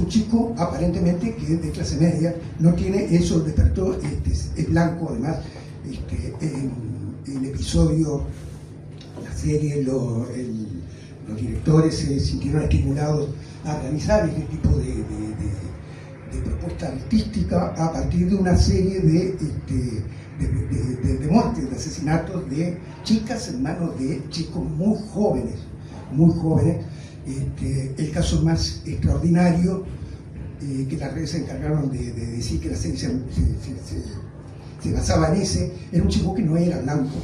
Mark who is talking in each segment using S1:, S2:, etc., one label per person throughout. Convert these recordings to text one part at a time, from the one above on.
S1: un chico aparentemente que es de clase media, no tiene eso, despertó, es blanco, además, el episodio, la serie, los directores se sintieron estimulados a realizar este tipo de propuesta artística a partir de una serie de muertes, de asesinatos de chicas en manos de chicos muy jóvenes, muy jóvenes. El caso más extraordinario, que las redes se encargaron de decir que la serie se basaba en ese, era un chico que no era blanco.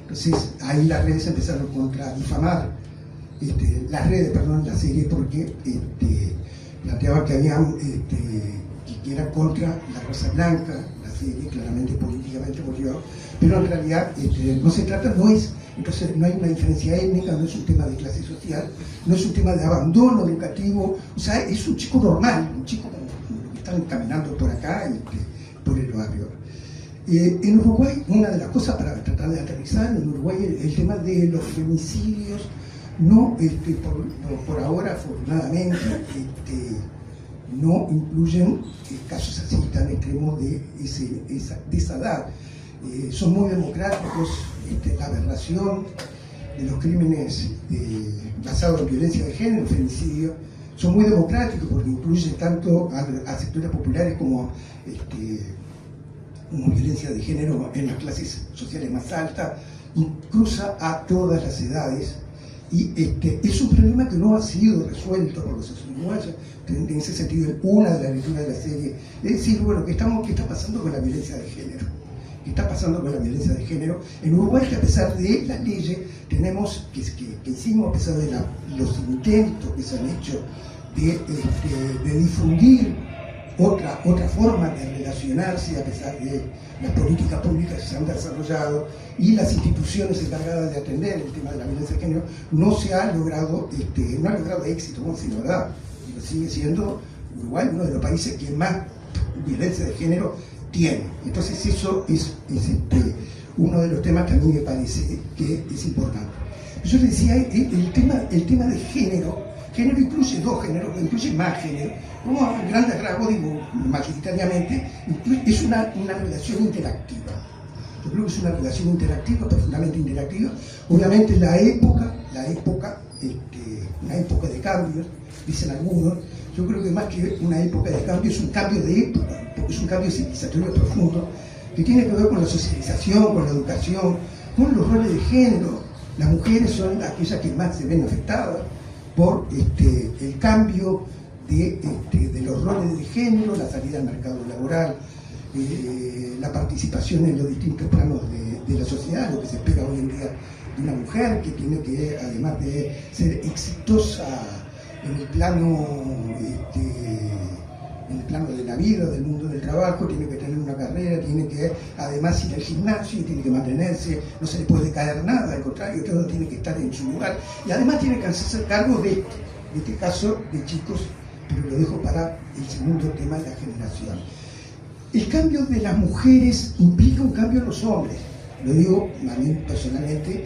S1: Entonces ahí las redes empezaron a difamar la serie, porque planteaban que habían que era contra la raza blanca, la serie claramente políticamente motivado, pero en realidad no se trata, entonces no hay una diferencia étnica, no es un tema de clase social, no es un tema de abandono educativo, o sea, es un chico normal, un chico como que están caminando por acá, por el barrio. En Uruguay, una de las cosas para tratar de aterrizar, en Uruguay el tema de los femicidios, no, por ahora afortunadamente, no incluyen casos así tan extremos de esa edad. Son muy democráticos, la aberración de los crímenes basados en violencia de género, femicidio, son muy democráticos porque incluyen tanto a sectores populares como violencia de género en las clases sociales más altas, cruza a todas las edades. Y es un problema que no ha sido resuelto por los uruguayos. En ese sentido, una de las lecturas de la serie es decir, bueno, ¿qué está pasando con la violencia de género? ¿Qué está pasando con la violencia de género? En Uruguay, que a pesar de las leyes que hicimos, a pesar de los intentos que se han hecho de difundir otra forma de relacionarse, a pesar de las políticas públicas que se han desarrollado y las instituciones encargadas de atender el tema de la violencia de género, no se ha logrado, no ha logrado éxito, como si no da. Sigue siendo Uruguay uno de los países que más violencia de género tiene. Entonces eso es uno de los temas que a mí me parece que es importante. Yo decía, el tema de género incluye dos géneros, incluye más género, como a grandes rasgos, digo, mayoritariamente, es una relación interactiva. Yo creo que es una relación interactiva, profundamente interactiva. Obviamente una época de cambios, dicen algunos. Yo creo que más que una época de cambio, es un cambio de época, porque es un cambio civilizatorio profundo, que tiene que ver con la socialización, con la educación, con los roles de género. Las mujeres son aquellas que más se ven afectadas por el cambio de los roles de género, la salida al mercado laboral, la participación en los distintos planos de la sociedad, lo que se espera hoy en día de una mujer, que tiene que, además de ser exitosa en el plano de la vida, del mundo del trabajo, tiene que tener una carrera, tiene que además ir al gimnasio, tiene que mantenerse, no se le puede caer nada, al contrario, todo tiene que estar en su lugar, y además tiene que hacerse cargo de este caso de chicos, pero lo dejo para el segundo tema de la generación. El cambio de las mujeres implica un cambio en los hombres, lo digo a mí personalmente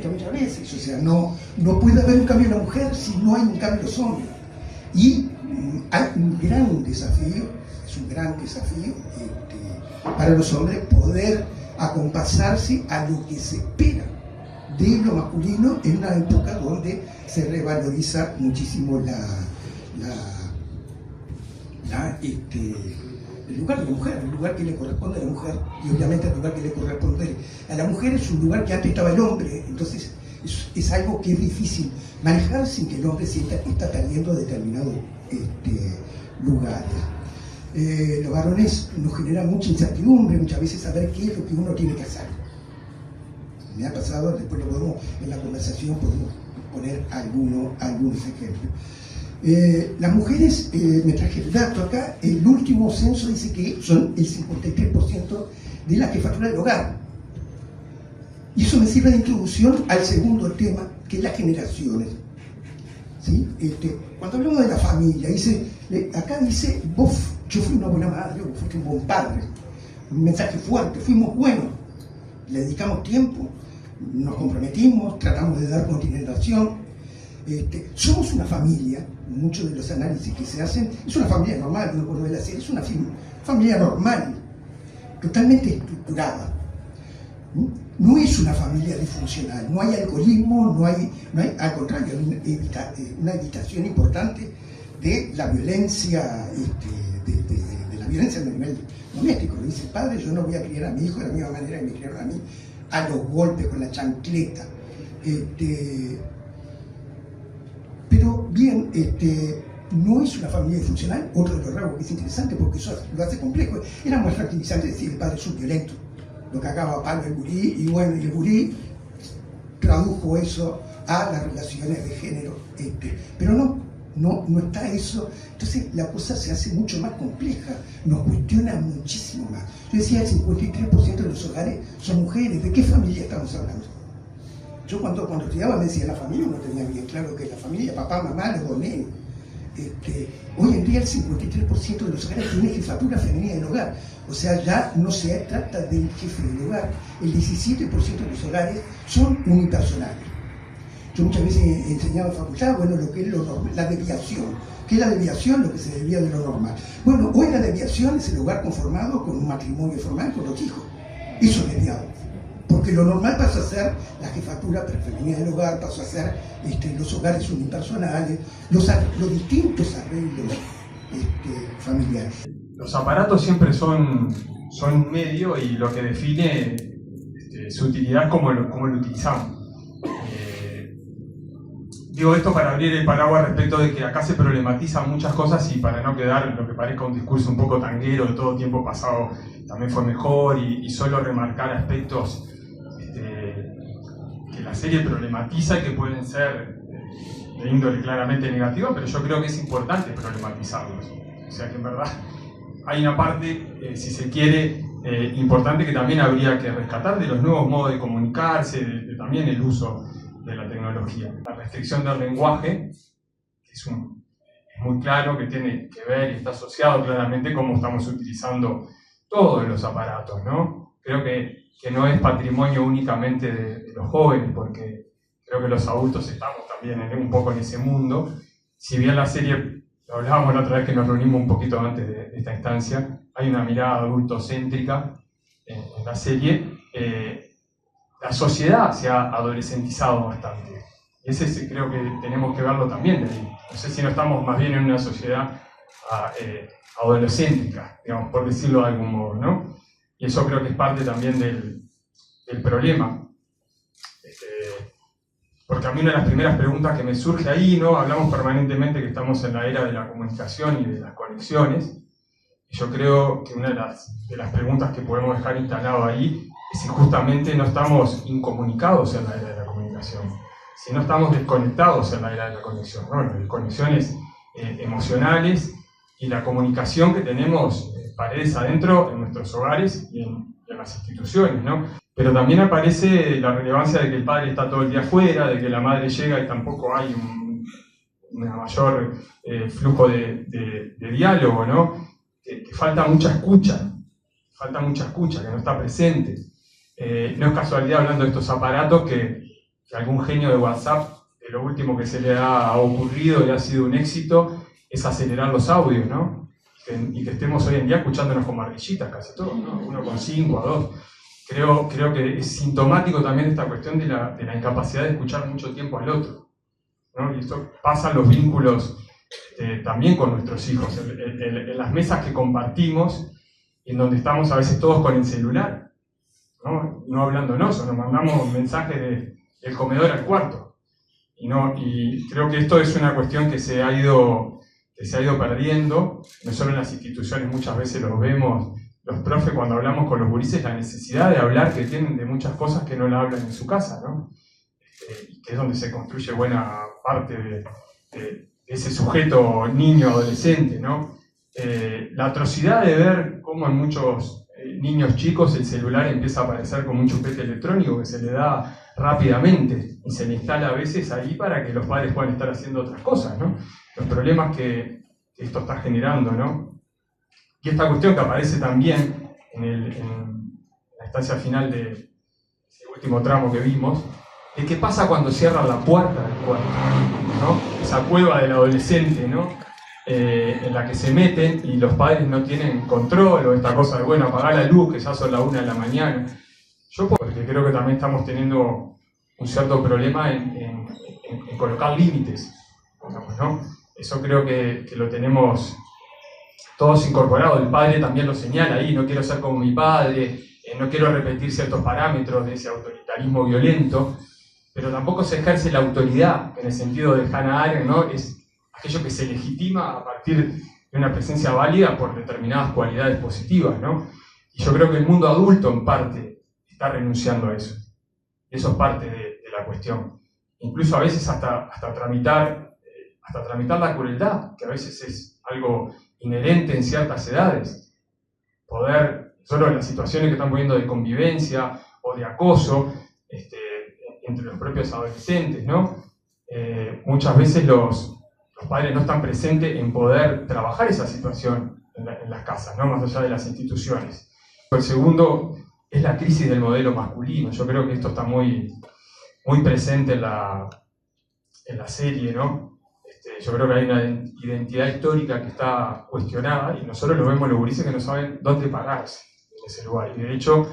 S1: muchas veces, o sea, no puede haber un cambio en la mujer si no hay un cambio en los hombres. Y hay un gran desafío, es un gran desafío para los hombres poder acompasarse a lo que se espera de lo masculino en una época donde se revaloriza muchísimo el lugar de la mujer, el lugar que le corresponde a la mujer, y obviamente el lugar que le corresponde a la mujer es un lugar que antes estaba el hombre. Entonces es algo que es difícil manejar sin que el hombre está perdiendo determinados lugares. Los varones nos generan mucha incertidumbre, muchas veces saber qué es lo que uno tiene que hacer. Me ha pasado, después lo podemos, en la conversación podemos poner algunos ejemplos. Las mujeres, me traje el dato acá, el último censo dice que son el 53% de la jefatura del hogar. Y eso me sirve de introducción al segundo tema, que es las generaciones. ¿Sí? Cuando hablamos de la familia, acá dice, yo fui una buena madre, vos fuiste un buen padre. Un mensaje fuerte, fuimos buenos, le dedicamos tiempo, nos comprometimos, tratamos de dar continuación. Somos una familia, muchos de los análisis que se hacen, es una familia normal, uno puede ver la serie, es una familia normal, totalmente estructurada. No es una familia disfuncional, no hay alcoholismo, no hay al contrario, hay una evitación importante de la violencia, de la violencia a nivel doméstico. Lo dice el padre: yo no voy a criar a mi hijo de la misma manera que me criaron a mí, a los golpes, con la chancleta. Pero bien, no es una familia disfuncional. Otro de los rasgos que es interesante, porque eso lo hace complejo, era muy fragilizante decir el padre es un violento, lo que acaba a palo el gurí, y bueno, y el gurí tradujo eso a las relaciones de género, pero no está eso. Entonces la cosa se hace mucho más compleja, nos cuestiona muchísimo más. Yo decía, el 53% de los hogares son mujeres. ¿De qué familia estamos hablando? Yo cuando estudiaba me decía la familia, uno tenía bien claro que la familia, papá, mamá, los dos nenes. Hoy en día el 53% de los hogares tiene jefatura femenina del hogar. O sea, ya no se trata del jefe del hogar. El 17% de los hogares son unipersonales. Yo muchas veces he enseñado en facultad, bueno, lo que es lo normal, la desviación. ¿Qué es la desviación? Lo que se desvía de lo normal. Bueno, hoy la desviación es el hogar conformado con un matrimonio formal con los hijos. Eso es desviado. Porque lo normal pasa a ser la jefatura femenina del hogar, pasa a ser los hogares unipersonales, los distintos arreglos familiares.
S2: Los aparatos siempre son un medio, y lo que define su utilidad es cómo lo utilizamos. Digo esto para abrir el paraguas respecto de que acá se problematizan muchas cosas, y para no quedar lo que parezca un discurso un poco tanguero de todo tiempo pasado también fue mejor, y solo remarcar aspectos que la serie problematiza y que pueden ser de índole claramente negativa, pero yo creo que es importante problematizarlos. O sea que en verdad hay una parte, si se quiere, importante, que también habría que rescatar de los nuevos modos de comunicarse, de también el uso de la tecnología. La restricción del lenguaje, que es muy claro, que tiene que ver y está asociado claramente cómo estamos utilizando todos los aparatos, ¿no? Creo que no es patrimonio únicamente de los jóvenes, porque creo que los adultos estamos también un poco en ese mundo. Si bien la serie, lo hablábamos la otra vez que nos reunimos un poquito antes de esta instancia, hay una mirada adultocéntrica en la serie. La sociedad se ha adolescentizado bastante. Y ese creo que tenemos que verlo también de ahí. No sé si no estamos más bien en una sociedad adolescéntrica, digamos, por decirlo de algún modo, ¿no? Y eso creo que es parte también del problema. Porque a mí una de las primeras preguntas que me surge ahí, ¿no? Hablamos permanentemente que estamos en la era de la comunicación y de las conexiones. Y yo creo que una de las preguntas que podemos dejar instalado ahí es si justamente no estamos incomunicados en la era de la comunicación, si no estamos desconectados en la era de la conexión, ¿no? Las conexiones emocionales y la comunicación que tenemos paredes adentro en nuestros hogares y en las instituciones, ¿no? Pero también aparece la relevancia de que el padre está todo el día afuera, de que la madre llega y tampoco hay un mayor flujo de diálogo, ¿no? Que falta mucha escucha, que no está presente. No es casualidad, hablando de estos aparatos, que algún genio de WhatsApp, lo último que se le ha ocurrido y ha sido un éxito, es acelerar los audios, ¿no? Y que estemos hoy en día escuchándonos con ardillitas casi todos, ¿no? 1,5 a 2. Creo que es sintomático también esta cuestión de la incapacidad de escuchar mucho tiempo al otro, ¿no? Y esto pasa en los vínculos también con nuestros hijos, en las mesas que compartimos, en donde estamos a veces todos con el celular, no hablándonos, o nos mandamos mensajes del comedor al cuarto. Y creo que esto es una cuestión que se ha ido perdiendo, no solo en las instituciones, muchas veces lo vemos, los profes cuando hablamos con los gurises, la necesidad de hablar que tienen de muchas cosas que no la hablan en su casa, ¿no? Y que es donde se construye buena parte de ese sujeto niño, adolescente, ¿no? La atrocidad de ver cómo en muchos niños chicos el celular empieza a aparecer como un chupete electrónico que se le da rápidamente y se le instala a veces ahí para que los padres puedan estar haciendo otras cosas, ¿no? Los problemas que esto está generando, ¿no? Y esta cuestión que aparece también en la instancia final del último tramo que vimos, de qué pasa cuando cierran la puerta del cuarto, ¿no? Esa cueva del adolescente, ¿no? En la que se meten y los padres no tienen control, o esta cosa de, bueno, apagar la luz, que ya son las 1 de la mañana. Yo porque creo que también estamos teniendo un cierto problema en colocar límites, ¿no? Eso creo que lo tenemos todos incorporados. El padre también lo señala ahí: no quiero ser como mi padre, no quiero repetir ciertos parámetros de ese autoritarismo violento, pero tampoco se ejerce la autoridad, en el sentido de Hannah Arendt, ¿no? Es aquello que se legitima a partir de una presencia válida por determinadas cualidades positivas, ¿no? Y yo creo que el mundo adulto, en parte, está renunciando a eso. Y eso es parte de la cuestión. Incluso a veces hasta tramitar la crueldad, que a veces es algo inherente en ciertas edades. Poder, solo en las situaciones que estamos viendo de convivencia o de acoso entre los propios adolescentes, ¿no? Muchas veces los padres no están presentes en poder trabajar esa situación en las casas, ¿no? Más allá de las instituciones. El segundo es la crisis del modelo masculino. Yo creo que esto está muy presente en la serie, ¿no? Yo creo que hay una identidad histórica que está cuestionada y nosotros lo vemos los gurises que no saben dónde pararse en ese lugar. Y de hecho,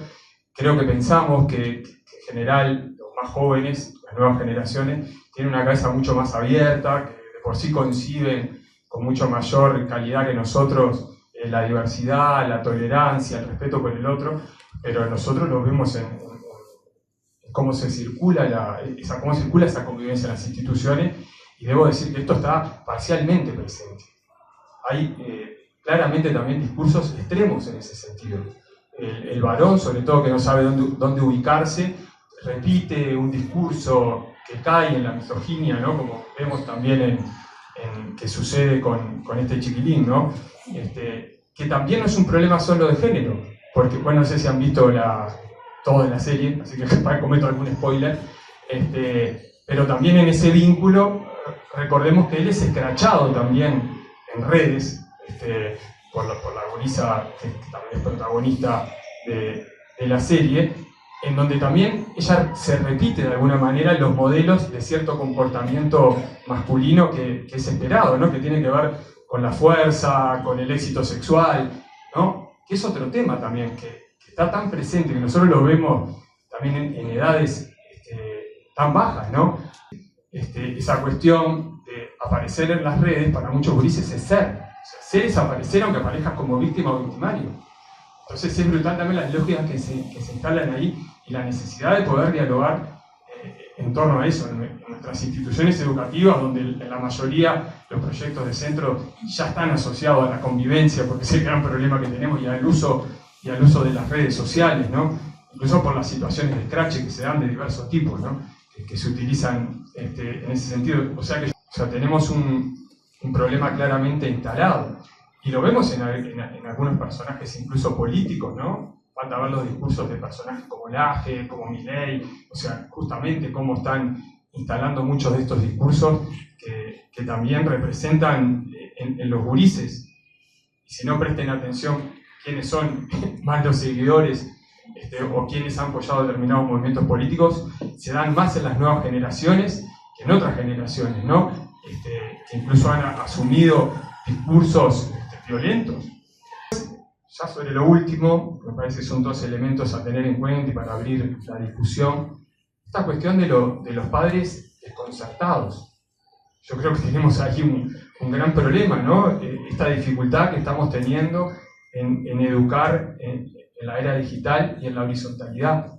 S2: creo que pensamos que en general los más jóvenes, las nuevas generaciones, tienen una cabeza mucho más abierta, que de por sí conciben con mucho mayor calidad que nosotros la diversidad, la tolerancia, el respeto por el otro, pero nosotros lo vemos en cómo circula esa convivencia en las instituciones. Y debo decir que esto está parcialmente presente. Hay claramente también discursos extremos en ese sentido. El varón, sobre todo, que no sabe dónde ubicarse, repite un discurso que cae en la misoginia, ¿no? Como vemos también que sucede con este chiquilín, ¿no? Que también no es un problema solo de género, porque, bueno, no sé si han visto todo de la serie, así que cometo algún spoiler, pero también en ese vínculo, recordemos que él es escrachado también en redes por la gurisa que también es protagonista de la serie, en donde también ella se repite de alguna manera los modelos de cierto comportamiento masculino que es esperado, ¿no? Que tiene que ver con la fuerza, con el éxito sexual, ¿no? Que es otro tema también que está tan presente, que nosotros lo vemos también en edades tan bajas, ¿no? Esa cuestión de aparecer en las redes para muchos gurises es ser. O sea, ser es aparecer aunque aparezcas como víctima o victimario. Entonces es brutal también las lógicas que se instalan ahí y la necesidad de poder dialogar en torno a eso, en nuestras instituciones educativas, donde en la mayoría los proyectos de centro ya están asociados a la convivencia, porque es el gran problema que tenemos, y al uso de las redes sociales, ¿no? Incluso por las situaciones de escrache que se dan de diversos tipos, ¿no? Que se utilizan en ese sentido. O sea, tenemos un problema claramente instalado. Y lo vemos en algunos personajes, incluso políticos, ¿no? Falta ver los discursos de personajes como Laje, como Milei, o sea, justamente cómo están instalando muchos de estos discursos que también representan en los gurises. Y si no, presten atención quiénes son más los seguidores o quienes han apoyado determinados movimientos políticos, se dan más en las nuevas generaciones que en otras generaciones, ¿no? Que incluso han asumido discursos violentos. Ya sobre lo último, me parece que son dos elementos a tener en cuenta y para abrir la discusión, esta cuestión de los padres desconcertados. Yo creo que tenemos ahí un gran problema, ¿no? Esta dificultad que estamos teniendo en educar en la era digital y en la horizontalidad.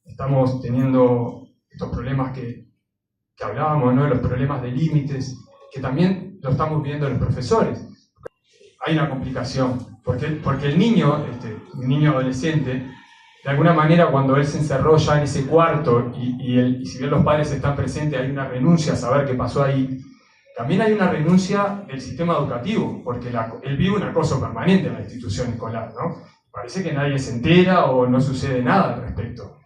S2: Estamos teniendo estos problemas que hablábamos, ¿no? Los problemas de límites, que también lo estamos viendo los profesores. Hay una complicación, porque el niño adolescente, de alguna manera, cuando él se encerró ya en ese cuarto y si bien los padres están presentes, hay una renuncia a saber qué pasó ahí. También hay una renuncia del sistema educativo, porque él vive un acoso permanente en la institución escolar, ¿no? Parece que nadie se entera o no sucede nada al respecto.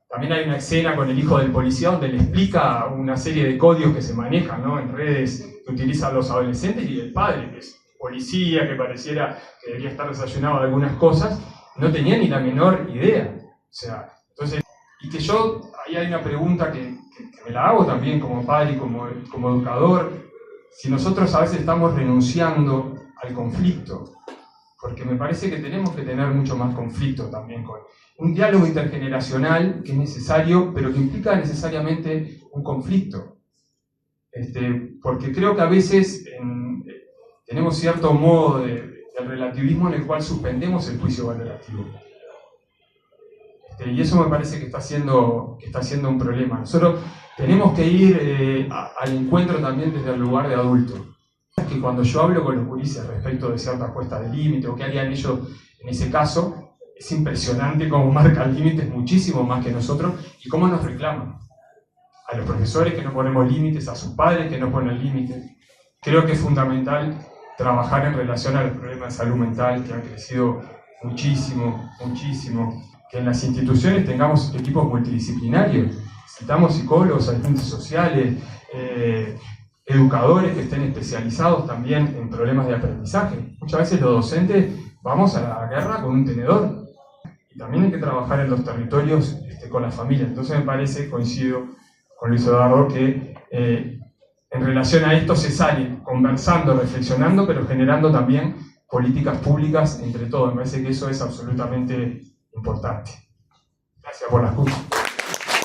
S2: También hay una escena con el hijo del policía donde le explica una serie de códigos que se manejan, ¿no? En redes que utilizan los adolescentes, y el padre, que es policía, que pareciera que debería estar desayunado de algunas cosas, no tenía ni la menor idea. O sea, entonces Y que yo, ahí hay una pregunta que me la hago también como padre y como educador, si nosotros a veces estamos renunciando al conflicto, porque me parece que tenemos que tener mucho más conflicto también, con un diálogo intergeneracional que es necesario, pero que implica necesariamente un conflicto. Porque creo que a veces tenemos cierto modo del relativismo en el cual suspendemos el juicio valorativo. Y eso me parece que está siendo un problema. Nosotros tenemos que ir al encuentro también desde el lugar de adulto. Que cuando yo hablo con los gurises respecto de cierta puesta de límite o qué harían ellos en ese caso, es impresionante cómo marcan límites muchísimo más que nosotros y cómo nos reclaman. A los profesores que no ponemos límites, a sus padres que no ponen límites. Creo que es fundamental trabajar en relación a los problemas de salud mental que han crecido muchísimo, muchísimo. Que en las instituciones tengamos equipos multidisciplinarios. Necesitamos psicólogos, asistentes sociales, educadores que estén especializados también en problemas de aprendizaje. Muchas veces los docentes vamos a la guerra con un tenedor. Y también hay que trabajar en los territorios con las familias. Entonces me parece, coincido con Luis Eduardo, que en relación a esto se sale conversando, reflexionando, pero generando también políticas públicas entre todos. Me parece que eso es absolutamente importante. Gracias por la escucha.